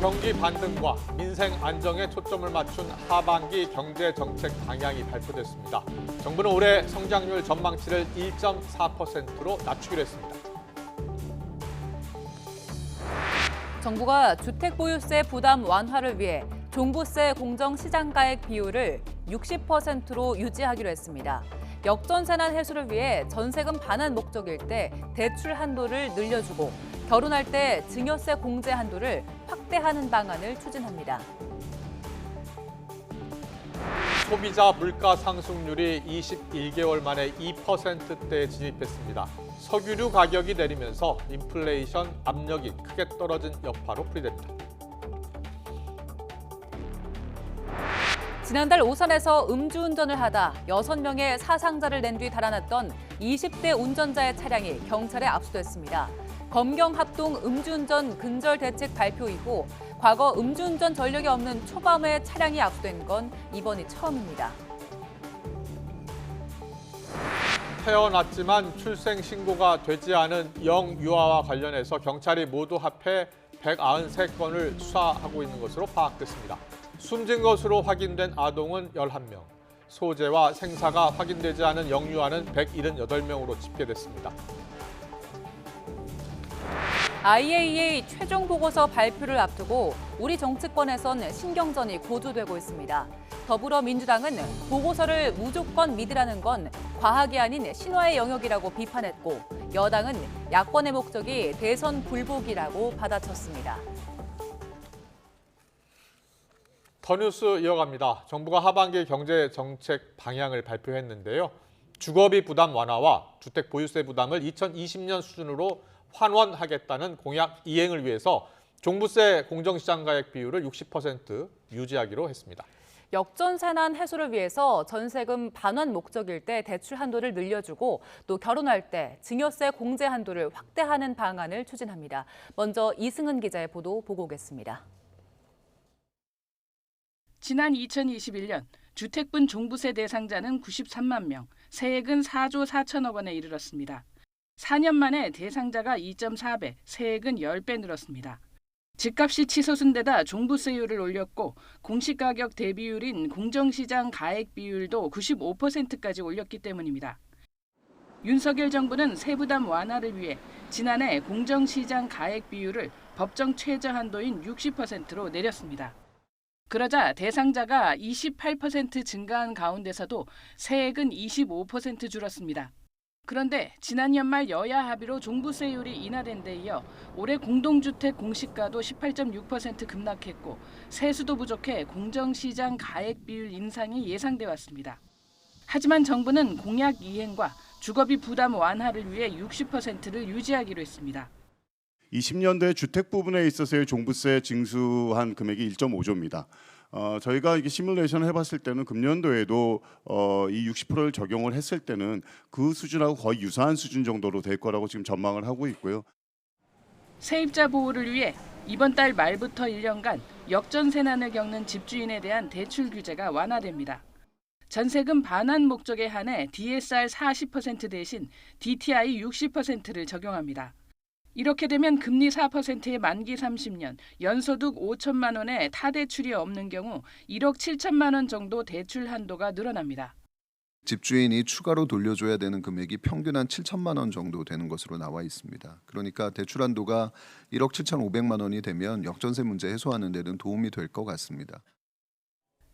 경기 반등과 민생 안정에 초점을 맞춘 하반기 경제 정책 방향이 발표됐습니다. 정부는 올해 성장률 전망치를 1.4%로 낮추기로 했습니다. 정부가 주택 보유세 부담 완화를 위해 종부세 공정시장가액 비율을 60%로 유지하기로 했습니다. 역전세난 해소를 위해 전세금 반환 목적일 때 대출 한도를 늘려주고 결혼할 때 증여세 공제 한도를 확대하는 방안을 추진합니다. 소비자 물가 상승률이 21개월 만에 2%대에 진입했습니다. 석유류 가격이 내리면서 인플레이션 압력이 크게 떨어진 여파로 풀이됩니다. 지난달 오산에서 음주운전을 하다 6명의 사상자를 낸 뒤 달아났던 20대 운전자의 차량이 경찰에 압수됐습니다. 검경 합동 음주운전 근절 대책 발표 이후 과거 음주운전 전력이 없는 초범의 차량이 압수된 건 이번이 처음입니다. 태어났지만 출생 신고가 되지 않은 영유아와 관련해서 경찰이 모두 합해 193건을 수사하고 있는 것으로 파악됐습니다. 숨진 것으로 확인된 아동은 11명, 소재와 생사가 확인되지 않은 영유아는 178명으로 집계됐습니다. IAEA 최종 보고서 발표를 앞두고 우리 정치권에선 신경전이 고조되고 있습니다. 더불어민주당은 보고서를 무조건 믿으라는 건 과학이 아닌 신화의 영역이라고 비판했고, 여당은 야권의 목적이 대선 불복이라고 받아쳤습니다. 더 뉴스 이어갑니다. 정부가 하반기 경제 정책 방향을 발표했는데요. 주거비 부담 완화와 주택 보유세 부담을 2020년 수준으로 환원하겠다는 공약 이행을 위해서 종부세 공정시장가액 비율을 60% 유지하기로 했습니다. 역전세난 해소를 위해서 전세금 반환 목적일 때 대출 한도를 늘려주고 또 결혼할 때 증여세 공제 한도를 확대하는 방안을 추진합니다. 먼저 이승은 기자의 보도 보고 오겠습니다. 지난 2021년 주택분 종부세 대상자는 93만 명, 세액은 4조 4천억 원에 이르렀습니다. 4년 만에 대상자가 2.4배, 세액은 10배 늘었습니다. 집값이 치솟은 데다 종부세율을 올렸고 공시가격 대비율인 공정시장 가액 비율도 95%까지 올렸기 때문입니다. 윤석열 정부는 세부담 완화를 위해 지난해 공정시장 가액 비율을 법정 최저 한도인 60%로 내렸습니다. 그러자 대상자가 28% 증가한 가운데서도 세액은 25% 줄었습니다. 그런데 지난 연말 여야 합의로 종부세율이 인하된 데 이어 올해 공동주택 공시가도 18.6% 급락했고 세수도 부족해 공정시장 가액 비율 인상이 예상돼 왔습니다. 하지만 정부는 공약 이행과 주거비 부담 완화를 위해 60%를 유지하기로 했습니다. 20년대 주택 부분에 있어서의 종부세 징수한 금액이 1.5조입니다. 저희가 이게 시뮬레이션을 해봤을 때는 금년도에도 이 60%를 적용을 했을 때는 그 수준하고 거의 유사한 수준 정도로 될 거라고 지금 전망을 하고 있고요. 세입자 보호를 위해 이번 달 말부터 1년간 역전세난을 겪는 집주인에 대한 대출 규제가 완화됩니다. 전세금 반환 목적에 한해 DSR 40% 대신 DTI 60%를 적용합니다. 이렇게 되면 금리 4%의 만기 30년, 연소득 5천만 원의 타대출이 없는 경우 1억 7천만 원 정도 대출 한도가 늘어납니다. 집주인이 추가로 돌려줘야 되는 금액이 평균 한 7천만 원 정도 되는 것으로 나와 있습니다. 그러니까 대출 한도가 1억 7,500만 원이 되면 역전세 문제 해소하는 데는 도움이 될 것 같습니다.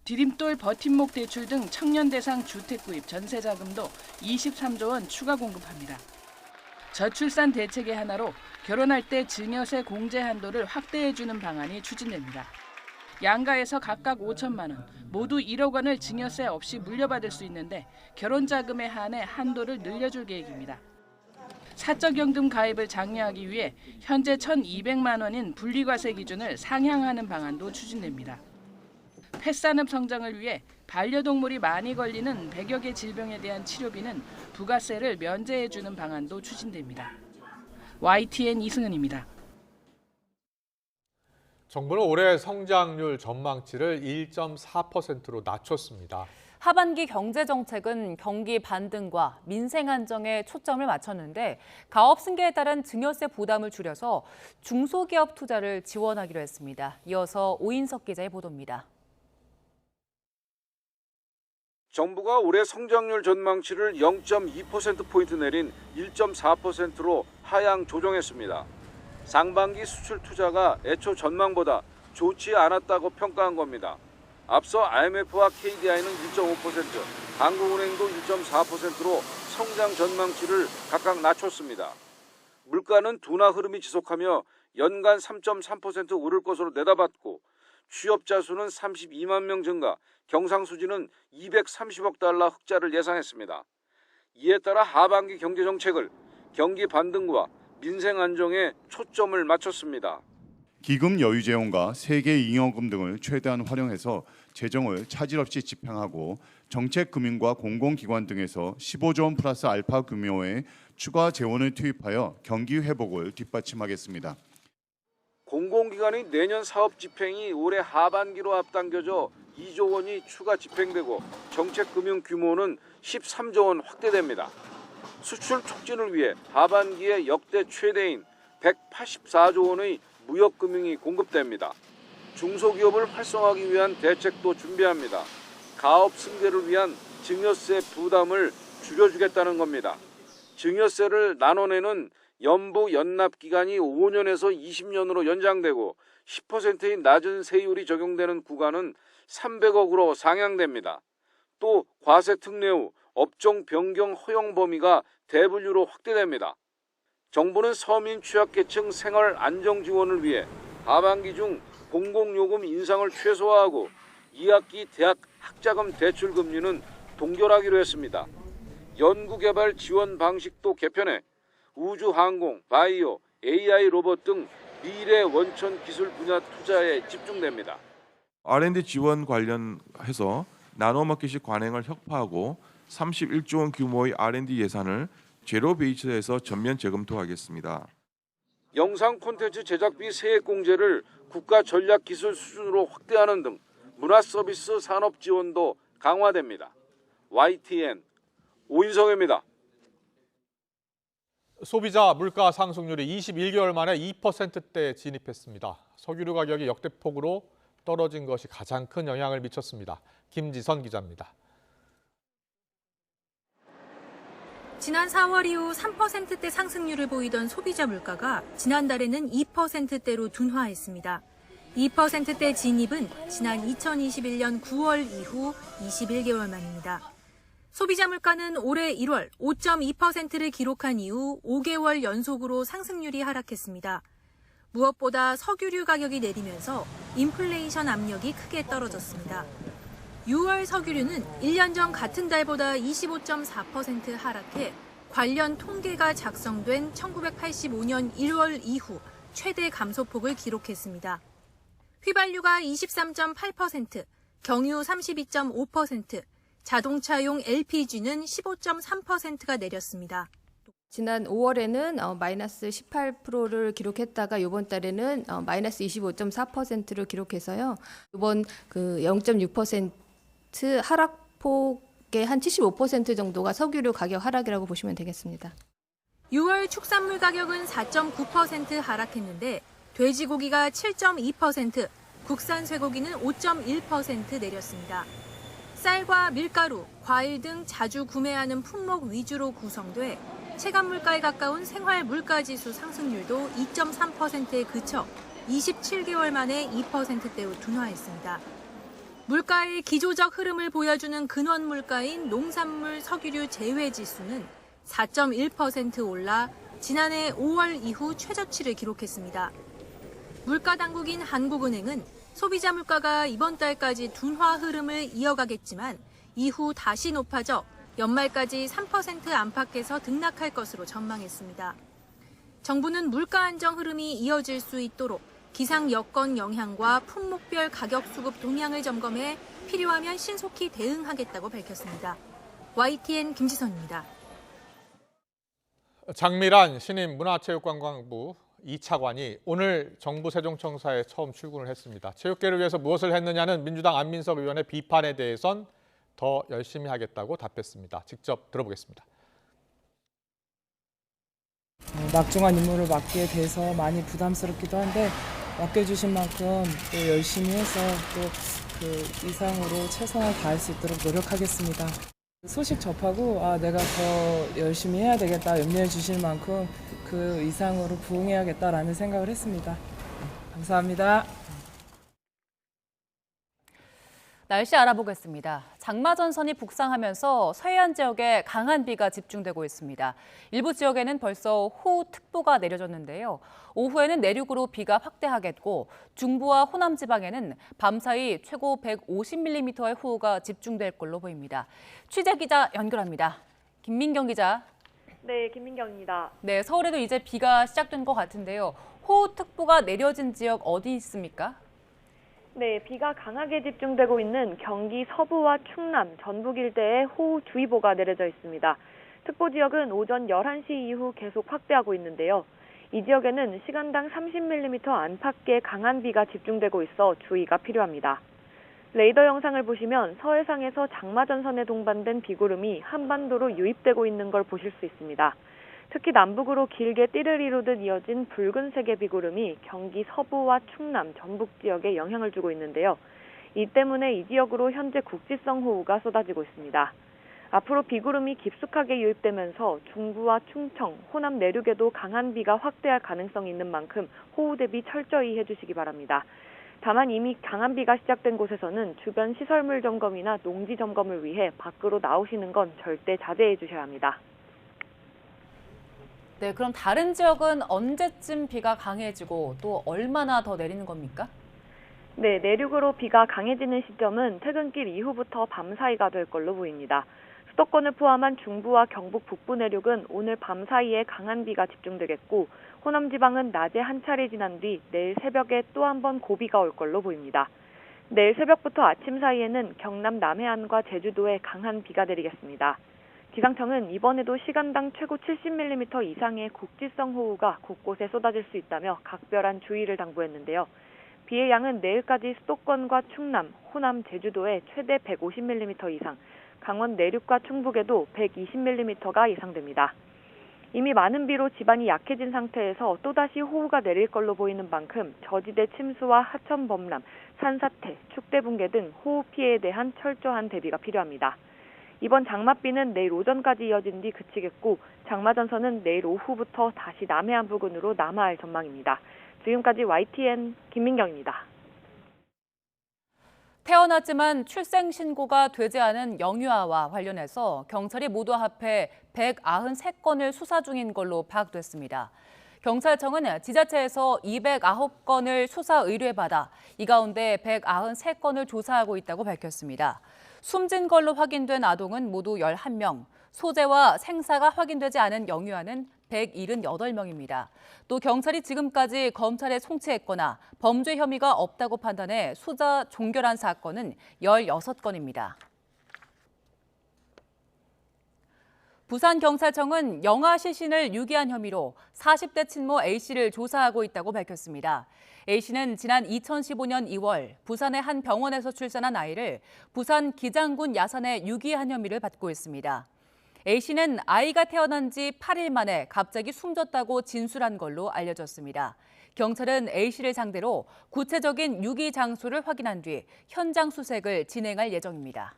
디딤돌 버팀목 대출 등 청년 대상 주택 구입 전세 자금도 23조 원 추가 공급합니다. 저출산 대책의 하나로 결혼할 때 증여세 공제 한도를 확대해주는 방안이 추진됩니다. 양가에서 각각 5천만 원, 모두 1억 원을 증여세 없이 물려받을 수 있는데 결혼 자금에 한해 한도를 늘려줄 계획입니다. 사적연금 가입을 장려하기 위해 현재 1,200만 원인 분리과세 기준을 상향하는 방안도 추진됩니다. 펫산업 성장을 위해 반려동물이 많이 걸리는 100여 개 질병에 대한 치료비는 부가세를 면제해주는 방안도 추진됩니다. YTN 이승은입니다. 정부는 올해 성장률 전망치를 1.4%로 낮췄습니다. 하반기 경제 정책은 경기 반등과 민생 안정에 초점을 맞췄는데 가업 승계에 따른 증여세 부담을 줄여서 중소기업 투자를 지원하기로 했습니다. 이어서 오인석 기자의 보도입니다. 정부가 올해 성장률 전망치를 0.2%포인트 내린 1.4%로 하향 조정했습니다. 상반기 수출 투자가 애초 전망보다 좋지 않았다고 평가한 겁니다. 앞서 IMF와 KDI는 1.5%, 한국은행도 1.4%로 성장 전망치를 각각 낮췄습니다. 물가는 둔화 흐름이 지속하며 연간 3.3% 오를 것으로 내다봤고 취업자 수는 32만 명 증가, 경상수지는 230억 달러 흑자를 예상했습니다. 이에 따라 하반기 경제정책을 경기 반등과 민생 안정에 초점을 맞췄습니다. 기금 여유 재원과 세계 잉여금 등을 최대한 활용해서 재정을 차질 없이 집행하고 정책 금융과 공공기관 등에서 15조 원 플러스 알파 규모의 추가 재원을 투입하여 경기 회복을 뒷받침하겠습니다. 공공기관의 내년 사업 집행이 올해 하반기로 앞당겨져 2조 원이 추가 집행되고 정책 금융 규모는 13조 원 확대됩니다. 수출 촉진을 위해 하반기에 역대 최대인 184조 원의 무역금융이 공급됩니다. 중소기업을 활성화하기 위한 대책도 준비합니다. 가업 승계를 위한 증여세 부담을 줄여주겠다는 겁니다. 증여세를 나눠내는 연부 연납 기간이 5년에서 20년으로 연장되고 10%의 낮은 세율이 적용되는 구간은 300억으로 상향됩니다. 또 과세 특례 후 업종 변경 허용 범위가 대분류로 확대됩니다. 정부는 서민 취약계층 생활 안정 지원을 위해 하반기 중 공공요금 인상을 최소화하고 2학기 대학 학자금 대출 금리는 동결하기로 했습니다. 연구개발 지원 방식도 개편해 우주 항공, 바이오, AI 로봇 등 미래 원천 기술 분야 투자에 집중됩니다. R&D 지원 관련해서 나노마켓식 관행을 혁파하고 31조 원 규모의 R&D 예산을 제로 베이스에서 전면 재검토하겠습니다. 영상 콘텐츠 제작비 세액 공제를 국가 전략 기술 수준으로 확대하는 등 문화 서비스 산업 지원도 강화됩니다. YTN 오인성입니다. 소비자 물가 상승률이 21개월 만에 2%대에 진입했습니다. 석유류 가격이 역대폭으로 떨어진 것이 가장 큰 영향을 미쳤습니다. 김지선 기자입니다. 지난 4월 이후 3%대 상승률을 보이던 소비자 물가가 지난달에는 2%대로 둔화했습니다. 2%대 진입은 지난 2021년 9월 이후 21개월 만입니다. 소비자 물가는 올해 1월 5.2%를 기록한 이후 5개월 연속으로 상승률이 하락했습니다. 무엇보다 석유류 가격이 내리면서 인플레이션 압력이 크게 떨어졌습니다. 6월 석유류는 1년 전 같은 달보다 25.4% 하락해 관련 통계가 작성된 1985년 1월 이후 최대 감소폭을 기록했습니다. 휘발유가 23.8%, 경유 32.5%, 자동차용 LPG는 15.3%가 내렸습니다. 지난 5월에는 마이너스 18%를 기록했다가 이번 달에는 마이너스 25.4%를 기록해서요. 이번 그 0.6% 하락폭의 한 75% 정도가 석유류 가격 하락이라고 보시면 되겠습니다. 6월 축산물 가격은 4.9% 하락했는데 돼지고기가 7.2%, 국산 쇠고기는 5.1% 내렸습니다. 쌀과 밀가루, 과일 등 자주 구매하는 품목 위주로 구성돼 체감 물가에 가까운 생활 물가지수 상승률도 2.3%에 그쳐 27개월 만에 2%대로 둔화했습니다. 물가의 기조적 흐름을 보여주는 근원 물가인 농산물 석유류 제외 지수는 4.1% 올라 지난해 5월 이후 최저치를 기록했습니다. 물가 당국인 한국은행은 소비자 물가가 이번 달까지 둔화 흐름을 이어가겠지만 이후 다시 높아져 연말까지 3% 안팎에서 등락할 것으로 전망했습니다. 정부는 물가 안정 흐름이 이어질 수 있도록 기상 여건 영향과 품목별 가격 수급 동향을 점검해 필요하면 신속히 대응하겠다고 밝혔습니다. YTN 김지선입니다. 장미란 신임 문화체육관광부 2차관이 오늘 정부 세종청사에 처음 출근을 했습니다. 체육계를 위해서 무엇을 했느냐는 민주당 안민석 의원의 비판에 대해선 더 열심히 하겠다고 답했습니다. 직접 들어보겠습니다. 막중한 임무를 맡게 돼서 많이 부담스럽기도 한데 맡겨주신 만큼 또 열심히 해서 또 그 이상으로 최선을 다할 수 있도록 노력하겠습니다. 소식 접하고 내가 더 열심히 해야 되겠다 염려해 주실 만큼 그 이상으로 부응해야겠다라는 생각을 했습니다. 감사합니다. 날씨 알아보겠습니다. 장마전선이 북상하면서 서해안 지역에 강한 비가 집중되고 있습니다. 일부 지역에는 벌써 호우특보가 내려졌는데요. 오후에는 내륙으로 비가 확대하겠고 중부와 호남 지방에는 밤사이 최고 150mm의 호우가 집중될 걸로 보입니다. 취재 기자 연결합니다. 김민경 기자. 네, 김민경입니다. 네, 서울에도 이제 비가 시작된 것 같은데요. 호우특보가 내려진 지역 어디 있습니까? 네, 비가 강하게 집중되고 있는 경기 서부와 충남, 전북 일대에 호우주의보가 내려져 있습니다. 특보 지역은 오전 11시 이후 계속 확대하고 있는데요. 이 지역에는 시간당 30mm 안팎의 강한 비가 집중되고 있어 주의가 필요합니다. 레이더 영상을 보시면 서해상에서 장마전선에 동반된 비구름이 한반도로 유입되고 있는 걸 보실 수 있습니다. 특히 남북으로 길게 띠를 이루듯 이어진 붉은색의 비구름이 경기 서부와 충남, 전북 지역에 영향을 주고 있는데요. 이 때문에 이 지역으로 현재 국지성 호우가 쏟아지고 있습니다. 앞으로 비구름이 깊숙하게 유입되면서 중부와 충청, 호남 내륙에도 강한 비가 확대할 가능성이 있는 만큼 호우 대비 철저히 해주시기 바랍니다. 다만 이미 강한 비가 시작된 곳에서는 주변 시설물 점검이나 농지 점검을 위해 밖으로 나오시는 건 절대 자제해 주셔야 합니다. 네, 그럼 다른 지역은 언제쯤 비가 강해지고 또 얼마나 더 내리는 겁니까? 네, 내륙으로 비가 강해지는 시점은 퇴근길 이후부터 밤 사이가 될 걸로 보입니다. 수도권을 포함한 중부와 경북 북부 내륙은 오늘 밤 사이에 강한 비가 집중되겠고 호남 지방은 낮에 한 차례 지난 뒤 내일 새벽에 또 한 번 고비가 올 걸로 보입니다. 내일 새벽부터 아침 사이에는 경남 남해안과 제주도에 강한 비가 내리겠습니다. 기상청은 이번에도 시간당 최고 70mm 이상의 국지성 호우가 곳곳에 쏟아질 수 있다며 각별한 주의를 당부했는데요. 비의 양은 내일까지 수도권과 충남, 호남, 제주도에 최대 150mm 이상, 강원 내륙과 충북에도 120mm가 예상됩니다. 이미 많은 비로 지반이 약해진 상태에서 또다시 호우가 내릴 걸로 보이는 만큼 저지대 침수와 하천 범람, 산사태, 축대 붕괴 등 호우 피해에 대한 철저한 대비가 필요합니다. 이번 장맛비는 내일 오전까지 이어진 뒤 그치겠고 장마전선은 내일 오후부터 다시 남해안 부근으로 남하할 전망입니다. 지금까지 YTN 김민경입니다. 태어났지만 출생신고가 되지 않은 영유아와 관련해서 경찰이 모두 합해 193건을 수사 중인 걸로 파악됐습니다. 경찰청은 지자체에서 209건을 수사 의뢰받아 이 가운데 193건을 조사하고 있다고 밝혔습니다. 숨진 걸로 확인된 아동은 모두 11명, 소재와 생사가 확인되지 않은 영유아는 178명입니다. 또 경찰이 지금까지 검찰에 송치했거나 범죄 혐의가 없다고 판단해 수사 종결한 사건은 16건입니다. 부산경찰청은 영아 시신을 유기한 혐의로 40대 친모 A씨를 조사하고 있다고 밝혔습니다. A씨는 지난 2015년 2월 부산의 한 병원에서 출산한 아이를 부산 기장군 야산에 유기한 혐의를 받고 있습니다. A씨는 아이가 태어난 지 8일 만에 갑자기 숨졌다고 진술한 걸로 알려졌습니다. 경찰은 A씨를 상대로 구체적인 유기 장소를 확인한 뒤 현장 수색을 진행할 예정입니다.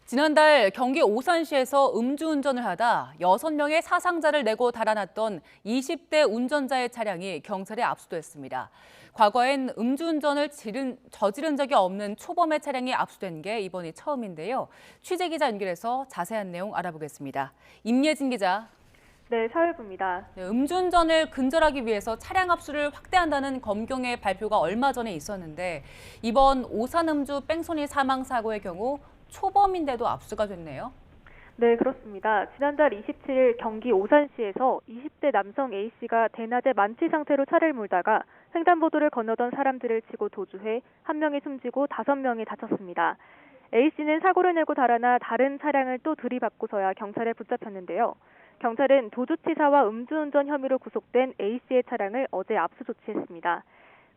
지난달 경기 오산시에서 음주운전을 하다 6명의 사상자를 내고 달아났던 20대 운전자의 차량이 경찰에 압수됐습니다. 과거엔 음주운전을 저지른 적이 없는 초범의 차량이 압수된 게 이번이 처음인데요. 취재기자 연결해서 자세한 내용 알아보겠습니다. 임예진 기자. 네, 사회부입니다. 네, 음주운전을 근절하기 위해서 차량 압수를 확대한다는 검경의 발표가 얼마 전에 있었는데 이번 오산음주 뺑소니 사망 사고의 경우 초범인데도 압수가 됐네요. 네, 그렇습니다. 지난달 27일 경기 오산시에서 20대 남성 A씨가 대낮에 만취 상태로 차를 몰다가 횡단보도를 건너던 사람들을 치고 도주해 1명이 숨지고 5명이 다쳤습니다. A씨는 사고를 내고 달아나 다른 차량을 또 들이받고서야 경찰에 붙잡혔는데요. 경찰은 도주치사와 음주운전 혐의로 구속된 A씨의 차량을 어제 압수 조치했습니다.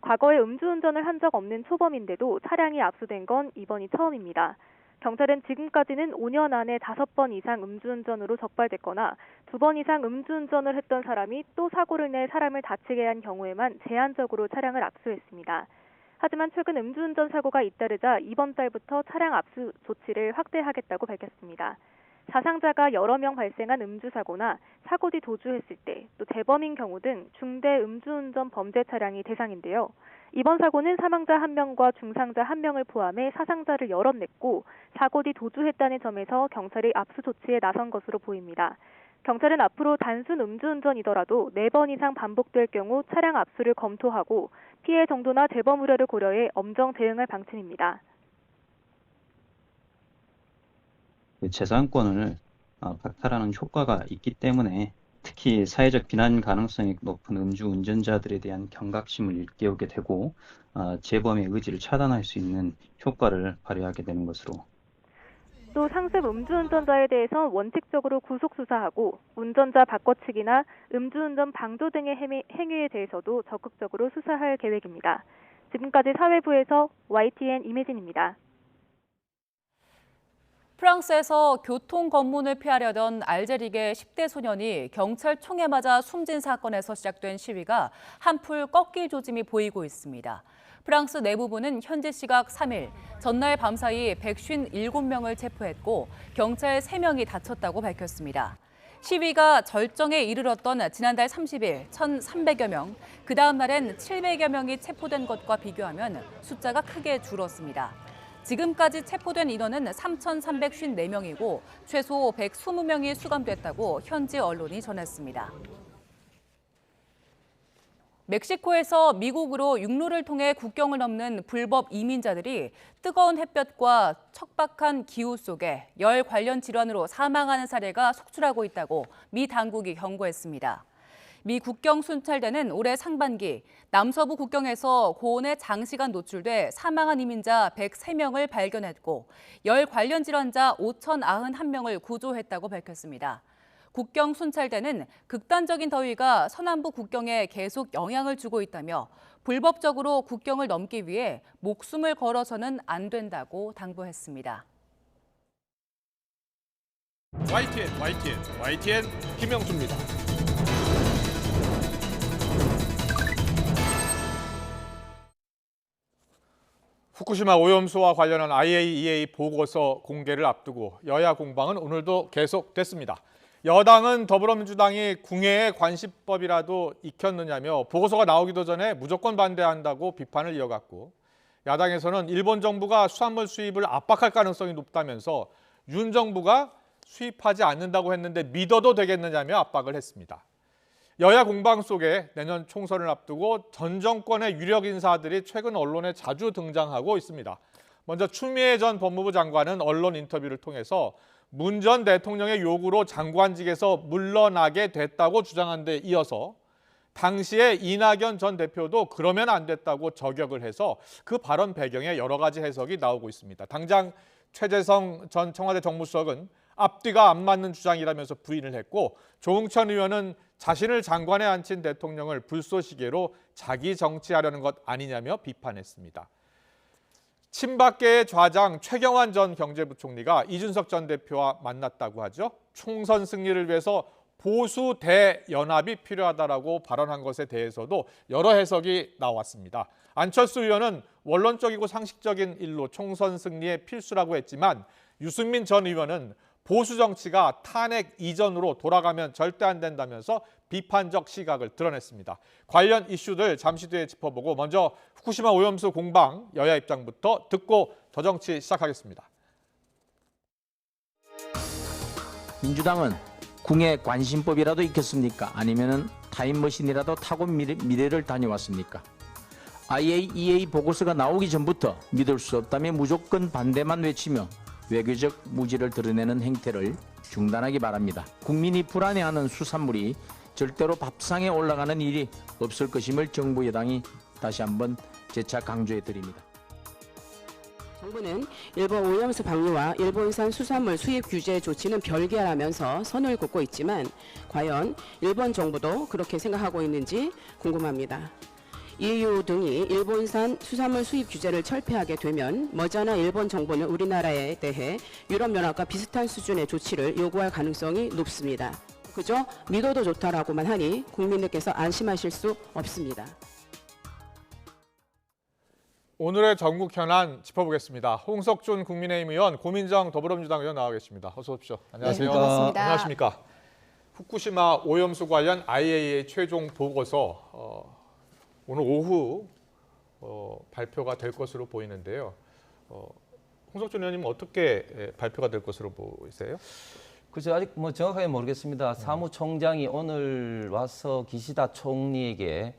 과거에 음주운전을 한 적 없는 초범인데도 차량이 압수된 건 이번이 처음입니다. 경찰은 지금까지는 5년 안에 5번 이상 음주운전으로 적발됐거나 2번 이상 음주운전을 했던 사람이 또 사고를 내 사람을 다치게 한 경우에만 제한적으로 차량을 압수했습니다. 하지만 최근 음주운전 사고가 잇따르자 이번 달부터 차량 압수 조치를 확대하겠다고 밝혔습니다. 사상자가 여러 명 발생한 음주사고나 사고 뒤 도주했을 때, 또 재범인 경우 등 중대 음주운전 범죄 차량이 대상인데요. 이번 사고는 사망자 1명과 중상자 1명을 포함해 사상자를 여럿 냈고 사고 뒤 도주했다는 점에서 경찰이 압수 조치에 나선 것으로 보입니다. 경찰은 앞으로 단순 음주운전이더라도 4번 이상 반복될 경우 차량 압수를 검토하고 피해 정도나 재범 우려를 고려해 엄정 대응할 방침입니다. 재산권을 박탈하는 효과가 있기 때문에 특히 사회적 비난 가능성이 높은 음주운전자들에 대한 경각심을 일깨우게 되고 재범의 의지를 차단할 수 있는 효과를 발휘하게 되는 것으로. 또 상습 음주운전자에 대해서 원칙적으로 구속 수사하고 운전자 바꿔치기나 음주운전 방조 등의 행위에 대해서도 적극적으로 수사할 계획입니다. 지금까지 사회부에서 YTN 임혜진입니다. 프랑스에서 교통 검문을 피하려던 알제리계 10대 소년이 경찰 총에 맞아 숨진 사건에서 시작된 시위가 한풀 꺾일 조짐이 보이고 있습니다. 프랑스 내무부는 현지 시각 3일, 전날 밤사이 157명을 체포했고 경찰 3명이 다쳤다고 밝혔습니다. 시위가 절정에 이르렀던 지난달 30일 1,300여 명, 그 다음 날엔 700여 명이 체포된 것과 비교하면 숫자가 크게 줄었습니다. 지금까지 체포된 인원은 3,354명이고 최소 120명이 수감됐다고 현지 언론이 전했습니다. 멕시코에서 미국으로 육로를 통해 국경을 넘는 불법 이민자들이 뜨거운 햇볕과 척박한 기후 속에 열 관련 질환으로 사망하는 사례가 속출하고 있다고 미 당국이 경고했습니다. 미 국경 순찰대는 올해 상반기 남서부 국경에서 고온에 장시간 노출돼 사망한 이민자 103명을 발견했고 열 관련 질환자 5,091명을 구조했다고 밝혔습니다. 국경 순찰대는 극단적인 더위가 서남부 국경에 계속 영향을 주고 있다며 불법적으로 국경을 넘기 위해 목숨을 걸어서는 안 된다고 당부했습니다. YTN 김영수입니다. 후쿠시마 오염수와 관련한 IAEA 보고서 공개를 앞두고 여야 공방은 오늘도 계속됐습니다. 여당은 더불어민주당이 궁예의 관시법이라도 익혔느냐며 보고서가 나오기도 전에 무조건 반대한다고 비판을 이어갔고, 야당에서는 일본 정부가 수산물 수입을 압박할 가능성이 높다면서 윤 정부가 수입하지 않는다고 했는데 믿어도 되겠느냐며 압박을 했습니다. 여야 공방 속에 내년 총선을 앞두고 전 정권의 유력 인사들이 최근 언론에 자주 등장하고 있습니다. 먼저 추미애 전 법무부 장관은 언론 인터뷰를 통해서 문 전 대통령의 요구로 장관직에서 물러나게 됐다고 주장한 데 이어서 당시에 이낙연 전 대표도 그러면 안 됐다고 저격을 해서 그 발언 배경에 여러 가지 해석이 나오고 있습니다. 당장 최재성 전 청와대 정무수석은 앞뒤가 안 맞는 주장이라면서 부인을 했고, 조응천 의원은 자신을 장관에 앉힌 대통령을 불쏘시개로 자기 정치하려는 것 아니냐며 비판했습니다. 친박계의 좌장 최경환 전 경제부총리가 이준석 전 대표와 만났다고 하죠. 총선 승리를 위해서 보수 대연합이 필요하다라고 발언한 것에 대해서도 여러 해석이 나왔습니다. 안철수 의원은 원론적이고 상식적인 일로 총선 승리에 필수라고 했지만, 유승민 전 의원은 보수 정치가 탄핵 이전으로 돌아가면 절대 안 된다면서 비판적 시각을 드러냈습니다. 관련 이슈들 잠시 뒤에 짚어보고, 먼저 후쿠시마 오염수 공방 여야 입장부터 듣고 더 정치 시작하겠습니다. 민주당은 궁예 관심법이라도 익혔습니까? 아니면은 타임머신이라도 타고 미래를 다녀왔습니까? IAEA 보고서가 나오기 전부터 믿을 수 없다며 무조건 반대만 외치며 외교적 무지를 드러내는 행태를 중단하기 바랍니다. 국민이 불안해하는 수산물이 절대로 밥상에 올라가는 일이 없을 것임을 정부 여당이 다시 한번 재차 강조해 드립니다. 정부는 일본 오염수 방류와 일본산 수산물 수입 규제 조치는 별개라면서 선을 긋고 있지만 과연 일본 정부도 그렇게 생각하고 있는지 궁금합니다. EU 등이 일본산 수산물 수입 규제를 철폐하게 되면 머지않아 일본 정부는 우리나라에 대해 유럽연합과 비슷한 수준의 조치를 요구할 가능성이 높습니다. 그저 믿어도 좋다라고만 하니 국민들께서 안심하실 수 없습니다. 오늘의 전국 현안 짚어보겠습니다. 홍석준 국민의힘 의원, 고민정 더불어민주당 의원 나와 계십니다. 어서 오십시오. 안녕하세요. 네, 반갑습니다. 안녕하십니까. 후쿠시마 오염수 관련 IAEA 최종 보고서 오늘 오후 발표가 될 것으로 보이는데요. 홍석준 의원님은 어떻게 발표가 될 것으로 보이세요? 글쎄 아직 뭐 정확하게 모르겠습니다. 사무총장이 오늘 와서 기시다 총리에게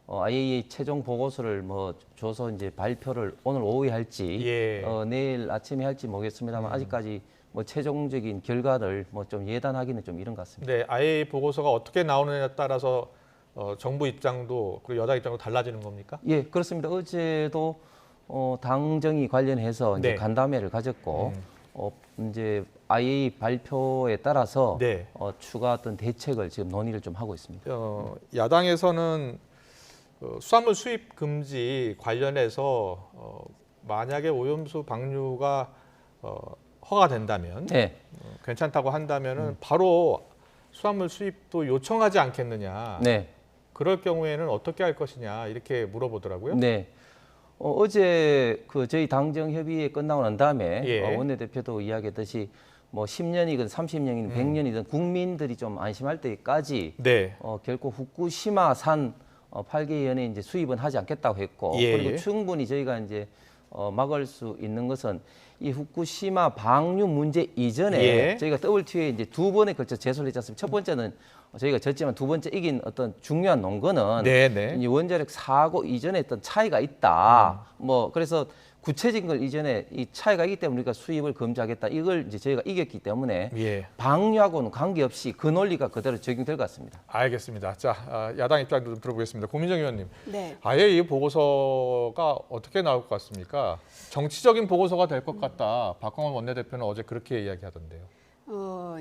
IAEA 최종 보고서를 뭐 줘서 이제 발표를 오늘 오후에 할지 내일 아침에 할지 모르겠습니다만 아직까지 뭐 최종적인 결과를 뭐 좀 예단하기는 좀 이른 것 같습니다. 네, IAEA 보고서가 어떻게 나오느냐에 따라서 정부 입장도 그리고 여당 입장도 달라지는 겁니까? 예, 그렇습니다. 어제도 당정이 관련해서 이제 네. 간담회를 가졌고 이제 IAEA 발표에 따라서 네. 추가 어떤 대책을 지금 논의를 좀 하고 있습니다. 야당에서는 수산물 수입 금지 관련해서 만약에 오염수 방류가 허가된다면 네. 괜찮다고 한다면은 바로 수산물 수입도 요청하지 않겠느냐. 네. 그럴 경우에는 어떻게 할 것이냐 이렇게 물어보더라고요. 네. 어제 그 저희 당정 협의회 끝나고 난 다음에 예. 원내대표도 이야기했듯이 뭐 10년이든 30년이든 100년이든 국민들이 좀 안심할 때까지 네. 결코 후쿠시마산 8개 연에 이제 수입은 하지 않겠다고 했고 예. 그리고 충분히 저희가 이제 막을 수 있는 것은 이 후쿠시마 방류 문제 이전에 예. 저희가 WTO에 이제 두 번에 걸쳐 제소를 했지 않습니까? 첫 번째는 저희가 졌지만 두 번째 이긴 어떤 중요한 논거는 네네. 이 원자력 사고 이전에 어떤 차이가 있다. 뭐 그래서 구체적인 걸 이전에 이 차이가 있기 때문에 우리가 수입을 금지하겠다. 이걸 이제 저희가 이겼기 때문에 예. 방류하고는 관계없이 그 논리가 그대로 적용될 것 같습니다. 알겠습니다. 자, 야당 입장도 좀 들어보겠습니다. 고민정 의원님. 네. IAEA 보고서가 어떻게 나올 것 같습니까? 정치적인 보고서가 될 것 같다. 박광원 원내대표는 어제 그렇게 이야기하던데요.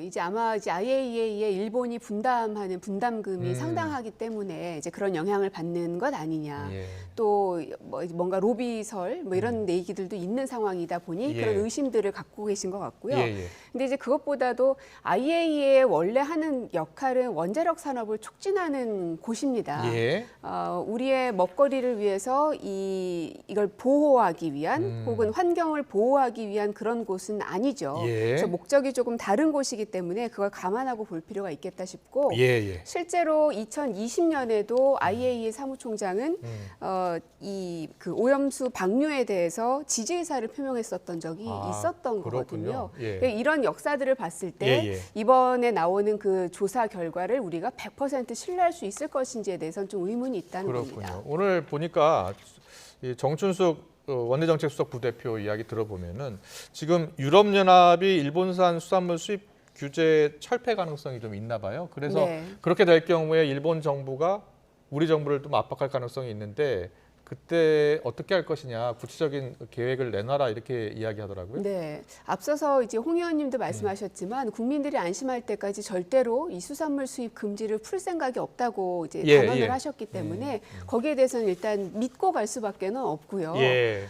이제 아마 이제 IAEA에 일본이 분담하는 분담금이 상당하기 때문에 이제 그런 영향을 받는 것 아니냐. 예. 또 뭔가 로비설 뭐 이런 얘기들도 있는 상황이다 보니 예. 그런 의심들을 갖고 계신 것 같고요. 예. 근데 이제 그것보다도 IAEA의 원래 하는 역할은 원자력 산업을 촉진하는 곳입니다. 예. 우리의 먹거리를 위해서 이걸 보호하기 위한 혹은 환경을 보호하기 위한 그런 곳은 아니죠. 예. 그래서 목적이 조금 다른 곳이기 때문에 그걸 감안하고 볼 필요가 있겠다 싶고 예. 실제로 2020년에도 IAEA 사무총장은 이 그 오염수 방류에 대해서 지지 의사를 표명했었던 적이 있었던 그렇군요. 거거든요. 예. 이런 역사들을 봤을 때 예. 이번에 나오는 그 조사 결과를 우리가 100% 신뢰할 수 있을 것인지에 대해서는 좀 의문이 있다는 그렇군요. 겁니다. 오늘 보니까 이 정춘숙 원내정책수석 부대표 이야기 들어보면은 지금 유럽연합이 일본산 수산물 수입 규제 철폐 가능성이 좀 있나 봐요. 그래서 네. 그렇게 될 경우에 일본 정부가 우리 정부를 좀 압박할 가능성이 있는데 그때 어떻게 할 것이냐 구체적인 계획을 내놔라 이렇게 이야기하더라고요. 네, 앞서서 이제 홍 의원님도 말씀하셨지만 국민들이 안심할 때까지 절대로 이 수산물 수입 금지를 풀 생각이 없다고 이제 단언을 하셨기 때문에 거기에 대해서는 일단 믿고 갈 수밖에는 없고요. 예.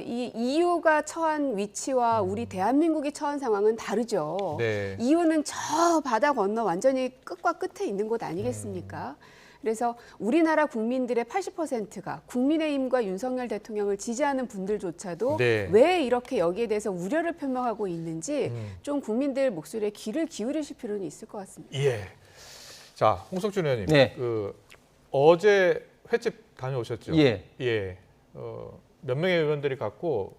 이 EU가 처한 위치와 우리 대한민국이 처한 상황은 다르죠. 네. EU는 저 바다 건너 완전히 끝과 끝에 있는 곳 아니겠습니까? 그래서 우리나라 국민들의 80%가 국민의힘과 윤석열 대통령을 지지하는 분들조차도 네. 왜 이렇게 여기에 대해서 우려를 표명하고 있는지 좀 국민들 목소리에 귀를 기울이실 필요는 있을 것 같습니다. 예. 자, 홍석준 의원님. 네. 어제 횟집 다녀오셨죠? 예. 예. 몇 명의 의원들이 갔고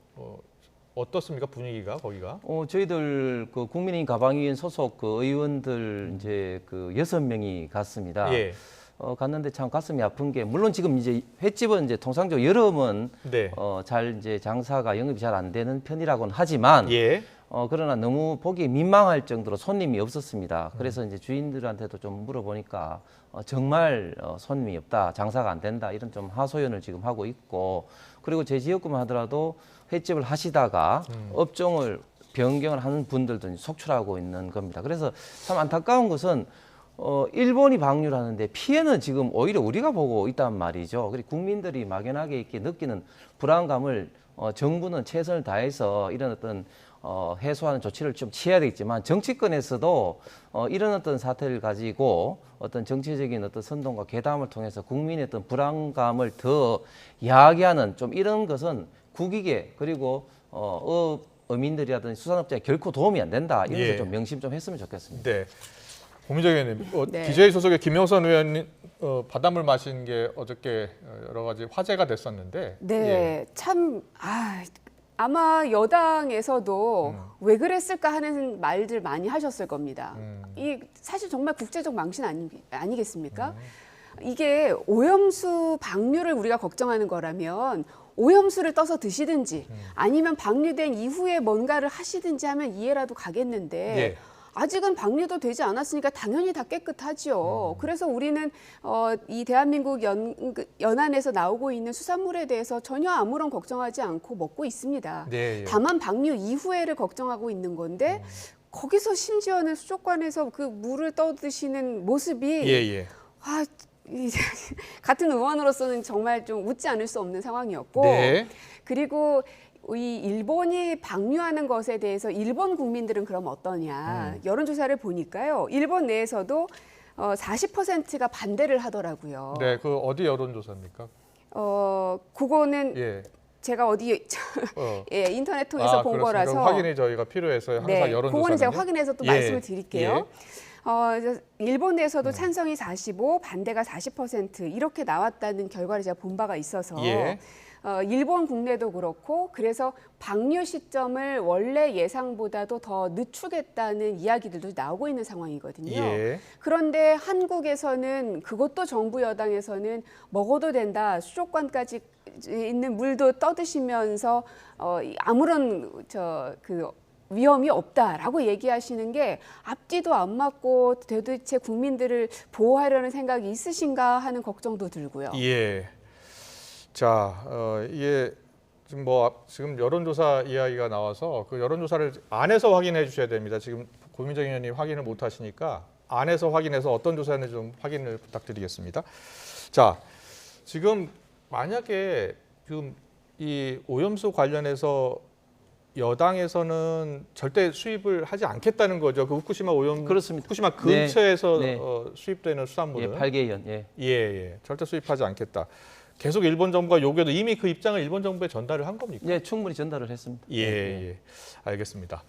어떻습니까 분위기가 거기가? 저희들 그 국민의힘 가방위원 소속 그 의원들 이제 그 6명이 갔습니다. 예. 갔는데 참 가슴이 아픈 게 물론 지금 이제 횟집은 이제 통상적으로 여름은 네. 잘 이제 장사가 영업이 잘 안 되는 편이라고는 하지만 예. 그러나 너무 보기 민망할 정도로 손님이 없었습니다. 그래서 이제 주인들한테도 좀 물어보니까 정말 손님이 없다, 장사가 안 된다 이런 좀 하소연을 지금 하고 있고 그리고 제 지역구만 하더라도 횟집을 하시다가 업종을 변경을 하는 분들도 속출하고 있는 겁니다. 그래서 참 안타까운 것은 일본이 방류를 하는데 피해는 지금 오히려 우리가 보고 있단 말이죠. 그리고 국민들이 막연하게 이렇게 느끼는 불안감을 정부는 최선을 다해서 이런 어떤 해소하는 조치를 좀 취해야 되겠지만 정치권에서도 이런 어떤 사태를 가지고 어떤 정치적인 어떤 선동과 괴담을 통해서 국민의 어떤 불안감을 더 야기하는 좀 이런 것은 국익에 그리고 어민들이라든지 수산업자에 결코 도움이 안 된다. 이런 예. 거 좀 명심 좀 했으면 좋겠습니다. 네. 고민정 의원님, 네. DJ 소속의 김영선 의원님 바닷물 마신 게 어저께 여러 가지 화제가 됐었는데. 네, 예. 참 아마 여당에서도 왜 그랬을까 하는 말들 많이 하셨을 겁니다. 이 사실 정말 국제적 망신 아니겠습니까? 이게 오염수 방류를 우리가 걱정하는 거라면 오염수를 떠서 드시든지 아니면 방류된 이후에 뭔가를 하시든지 하면 이해라도 가겠는데 예. 아직은 방류도 되지 않았으니까 당연히 다 깨끗하지요. 그래서 우리는 이 대한민국 연안에서 나오고 있는 수산물에 대해서 전혀 아무런 걱정하지 않고 먹고 있습니다. 네, 예. 다만 방류 이후에를 걱정하고 있는 건데 거기서 심지어는 수족관에서 그 물을 떠드시는 모습이 예. 같은 의원으로서는 정말 좀 웃지 않을 수 없는 상황이었고 네. 그리고 이 일본이 방류하는 것에 대해서 일본 국민들은 그럼 어떠냐 여론조사를 보니까요 일본 내에서도 40%가 반대를 하더라고요. 네, 그 어디 여론조사입니까? 그거는 예. 제가 어디 예, 인터넷 통해서 본 그렇습니까? 거라서 확인이 저희가 필요해서 항상 네, 여론조사는 그거는 제가 확인해서 또 말씀을 드릴게요. 일본 내에서도 찬성이 45, 반대가 40% 이렇게 나왔다는 결과를 제가 본 바가 있어서 예. 일본 국내도 그렇고 그래서 방류 시점을 원래 예상보다도 더 늦추겠다는 이야기들도 나오고 있는 상황이거든요. 예. 그런데 한국에서는 그것도 정부 여당에서는 먹어도 된다. 수족관까지 있는 물도 떠드시면서 아무런 위험이 없다라고 얘기하시는 게 앞뒤도 안 맞고 도대체 국민들을 보호하려는 생각이 있으신가 하는 걱정도 들고요. 예. 자, 이게 지금 여론조사 이야기가 나와서 그 여론조사를 안에서 확인해 주셔야 됩니다. 지금 고민정 의원님 확인을 못 하시니까 안에서 확인해서 어떤 조사인지 좀 확인을 부탁드리겠습니다. 자, 지금 만약에 지금 이 오염수 관련해서 여당에서는 절대 수입을 하지 않겠다는 거죠. 그 후쿠시마 그렇습니다. 후쿠시마 근처에서 네. 수입되는 수산물은 예, 8개연. 예. 절대 수입하지 않겠다. 계속 일본 정부가 요구해도 이미 그 입장을 일본 정부에 전달을 한 겁니까? 네, 충분히 전달을 했습니다. 예. 알겠습니다.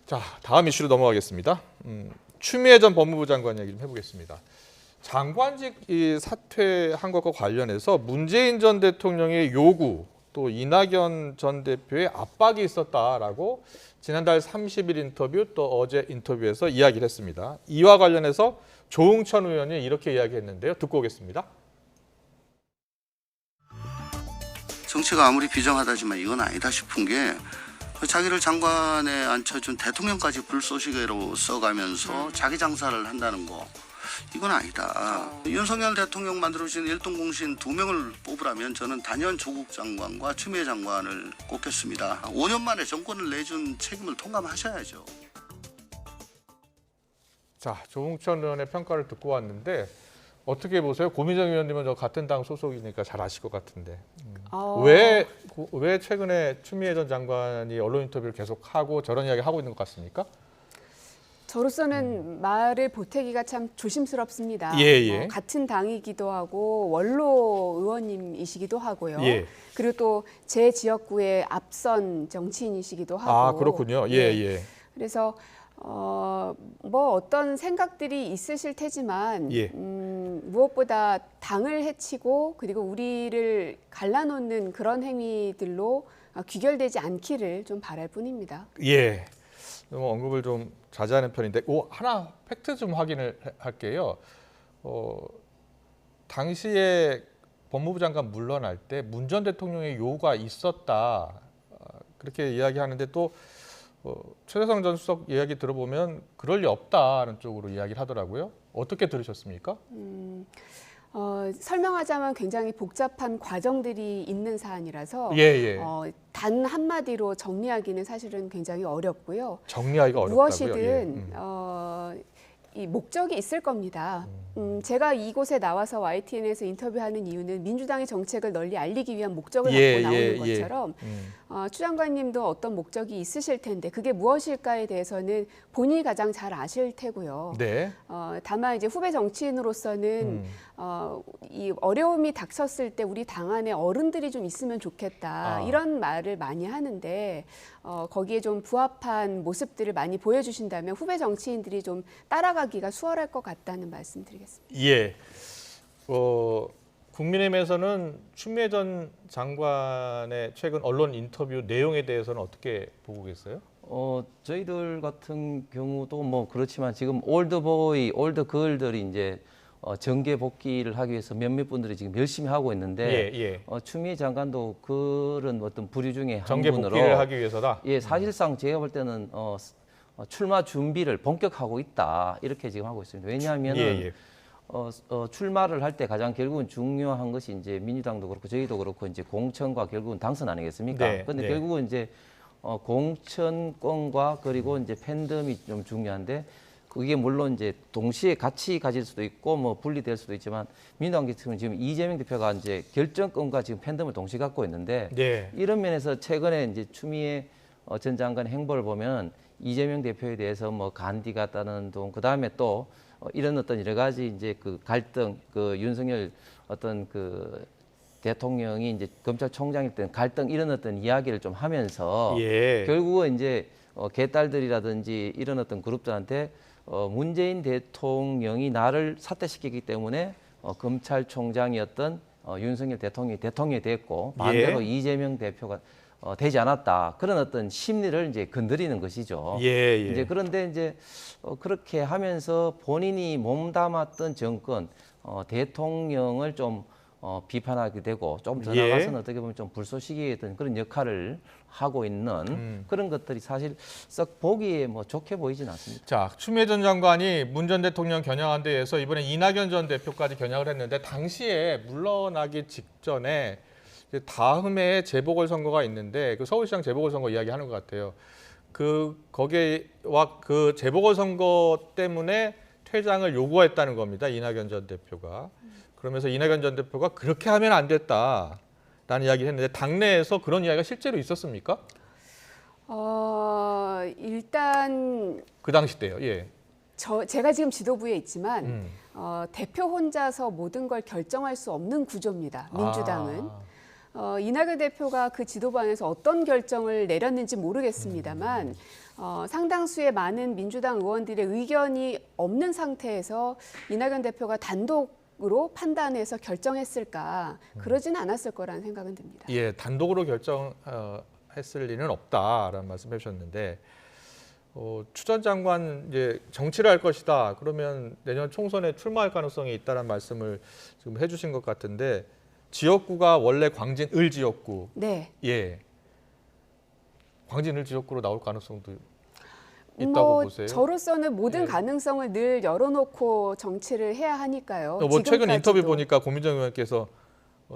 자, 다음 이슈로 넘어가겠습니다. 추미애 전 법무부 장관 얘기 좀 해보겠습니다. 장관직 사퇴한 것과 관련해서 문재인 전 대통령의 요구 또 이낙연 전 대표의 압박이 있었다라고 지난달 30일 인터뷰 또 어제 인터뷰에서 이야기를 했습니다. 이와 관련해서 조응천 의원이 이렇게 이야기했는데요. 듣고 오겠습니다. 정치가 아무리 비정하다지만 이건 아니다 싶은 게 자기를 장관에 앉혀준 대통령까지 불쏘시개로 써가면서 자기 장사를 한다는 거 이건 아니다. 윤석열 대통령 만들어주신 일동공신 2명을 뽑으라면 저는 단연 조국 장관과 추미애 장관을 꼽겠습니다. 5년 만에 정권을 내준 책임을 통감하셔야죠. 자, 조응천 의원의 평가를 듣고 왔는데 어떻게 보세요? 고민정 의원님은 저 같은 당 소속이니까 잘 아실 것 같은데 왜 최근에 추미애 전 장관이 언론 인터뷰를 계속하고 저런 이야기 하고 있는 것 같습니까? 저로서는 말을 보태기가 참 조심스럽습니다. 예. 같은 당이기도 하고 원로 의원님이시기도 하고요. 예. 그리고 또 제 지역구의 앞선 정치인이시기도 하고. 아, 그렇군요. 예. 그래서 어떤 생각들이 있으실 테지만 무엇보다 당을 해치고 그리고 우리를 갈라놓는 그런 행위들로 귀결되지 않기를 좀 바랄 뿐입니다. 예. 너무 언급을 좀 자제하는 편인데 하나 팩트 좀 확인을 할게요. 당시에 법무부 장관 물러날 때 문 전 대통령의 요구가 있었다. 그렇게 이야기하는데 또 최재성 전 수석 이야기 들어보면 그럴 리 없다는 쪽으로 이야기를 하더라고요. 어떻게 들으셨습니까? 설명하자면 굉장히 복잡한 과정들이 있는 사안이라서 단 한마디로 정리하기는 사실은 굉장히 어렵고요. 정리하기가 어렵다고요? 무엇이든 이 목적이 있을 겁니다. 제가 이곳에 나와서 YTN에서 인터뷰하는 이유는 민주당의 정책을 널리 알리기 위한 목적을 갖고 나오는 것처럼 추 장관님도 어떤 목적이 있으실 텐데 그게 무엇일까에 대해서는 본인이 가장 잘 아실 테고요. 네. 다만 이제 후배 정치인으로서는 이 어려움이 닥쳤을 때 우리 당 안에 어른들이 좀 있으면 좋겠다 이런 말을 많이 하는데 거기에 좀 부합한 모습들을 많이 보여주신다면 후배 정치인들이 좀 따라가기가 수월할 것 같다는 말씀드리겠습니다. 예. 국민의힘에서는 추미애 전 장관의 최근 언론 인터뷰 내용에 대해서는 어떻게 보고 계세요? 저희들 같은 경우도 뭐 그렇지만 지금 올드보이, 올드걸들이 이제 정계 복귀를 하기 위해서 몇몇 분들이 지금 열심히 하고 있는데 추미애 장관도 그런 어떤 부류 중에 한 정계 분으로 복귀를 하기 위해서다. 예, 사실상 제가 볼 때는 출마 준비를 본격화하고 있다 이렇게 지금 하고 있습니다. 왜냐하면은 출마를 할 때 가장 결국은 중요한 것이 이제 민주당도 그렇고 저희도 그렇고 이제 공천과 결국은 당선 아니겠습니까? 그런데 결국은 이제 공천권과 그리고 이제 팬덤이 좀 중요한데 그게 물론 이제 동시에 같이 가질 수도 있고 뭐 분리될 수도 있지만 민주당 같은 경우는 지금 이재명 대표가 이제 결정권과 지금 팬덤을 동시에 갖고 있는데 이런 면에서 최근에 이제 추미애 전 장관의 행보를 보면 이재명 대표에 대해서 뭐 간디 같다는 동 그다음에 또 이런 어떤 여러 가지 이제 그 갈등 그 윤석열 어떤 그 대통령이 이제 검찰총장일 때는 갈등 이런 어떤 이야기를 좀 하면서 결국은 이제 개딸들이라든지 이런 어떤 그룹들한테 문재인 대통령이 나를 사퇴시키기 때문에 검찰총장이었던 윤석열 대통령이 됐고 반대로 이재명 대표가 되지 않았다 그런 어떤 심리를 이제 건드리는 것이죠. 이제 그런데 이제 그렇게 하면서 본인이 몸담았던 정권 대통령을 좀 비판하게 되고 좀 더 나가서는 어떻게 보면 좀 불쏘시개의 어떤 그런 역할을 하고 있는 그런 것들이 사실 썩 보기에 뭐 좋게 보이진 않습니다. 자, 추미애 전 장관이 문 전 대통령 겨냥한 데에서 이번에 이낙연 전 대표까지 겨냥을 했는데 당시에 물러나기 직전에 다음 해에 재보궐선거가 있는데 그 서울시장 재보궐선거 이야기하는 것 같아요. 거기와 그 재보궐선거 때문에 퇴장을 요구했다는 겁니다. 이낙연 전 대표가. 그러면서 이낙연 전 대표가 그렇게 하면 안 됐다라는 이야기를 했는데 당내에서 그런 이야기가 실제로 있었습니까? 일단 그 당시 때요. 제가 지금 지도부에 있지만 대표 혼자서 모든 걸 결정할 수 없는 구조입니다. 민주당은. 이낙연 대표가 그 지도부 안에서 어떤 결정을 내렸는지 모르겠습니다만 상당수의 많은 민주당 의원들의 의견이 없는 상태에서 이낙연 대표가 단독으로 판단해서 결정했을까 그러진 않았을 거라는 생각은 듭니다. 단독으로 결정했을 리는 없다라는 말씀해 주셨는데 추 전 장관 이제 정치를 할 것이다. 그러면 내년 총선에 출마할 가능성이 있다는 말씀을 지금 해주신 것 같은데 지역구가 원래 광진을 지역구. 광진을 지역구로 나올 가능성도 있다고 보세요? 저로서는 모든 가능성을 늘 열어놓고 정치를 해야 하니까요. 최근 인터뷰 보니까 고민정 의원께서